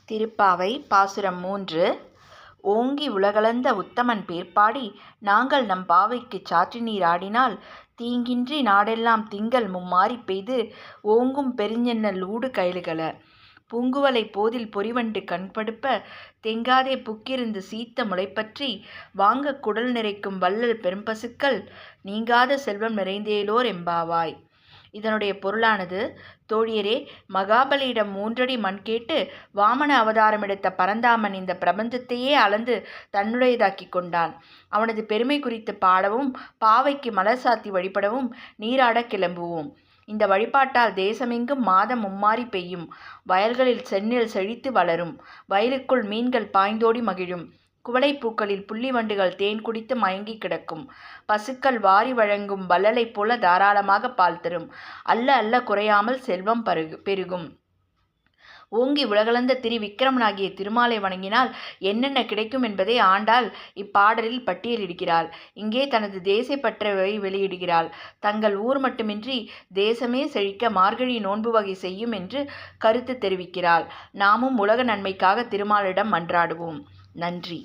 திருப்பாவை பாசுரம் 3. ஓங்கி உலகளந்த உத்தமன் பேர்பாடி நாங்கள் நம் பாவைக்குச் சாற்றுநீர் ஆடினால் தீங்கின்றி நாடெல்லாம் திங்கள் மும்மாரிப் பெய்து ஓங்கும் பெருஞ்செந்நெல் ஊடு கயலுகள. பூங்குவலை போதில் பொறிவண்டு கண்படுப்ப தெங்காதே புக்கிருந்து சீத்த முளைப்பற்றி வாங்கக் குடல் நிறைக்கும் வள்ளல் பெரும்பசுக்கள் நீங்காத செல்வம் நிறைந்தேலோர் எம்பாவாய். இதனுடைய பொருளானது, தோழியரே, மகாபலியிடம் 3 அடி மண் கேட்டு வாமன அவதாரம் எடுத்த பரந்தாமன் இந்த பிரபஞ்சத்தையே அளந்து தன்னுடையதாக்கி கொண்டான். அவனது பெருமை குறித்து பாடவும் பாவைக்கு மலர் சாத்தி வழிபடவும் நீராட கிளம்புவோம். இந்த வழிபாட்டால் தேசமெங்கும் மாதம் மும்மாரி பெய்யும், வயல்களில் செந்நெல் செழித்து வளரும், வயலுக்குள் மீன்கள் பாய்ந்தோடி மகிழும், குவளைப்பூக்களில் புள்ளி வண்டுகள் தேன் குடித்து மயங்கி கிடக்கும், பசுக்கள் வாரி வழங்கும் வள்ளலைப் போல தாராளமாக பால் தரும், அல்ல அல்ல குறையாமல் செல்வம் பெருகும். ஓங்கி உலகளந்த விக்கிரமனாகிய திருமாலை வணங்கினால் என்னென்ன கிடைக்கும் என்பதை ஆண்டாள் இப்பாடலில் பட்டியலிடுகிறாள். இங்கே தனது தேசப்பற்றை வெளியிடுகிறாள். தங்கள் ஊர் மட்டுமின்றி தேசமே செழிக்க மார்கழி நோன்பு வகை செய்யும் என்று கருத்து தெரிவிக்கிறாள். நாமும் உலக நன்மைக்காக திருமாலிடம் மன்றாடுவோம். நன்றி.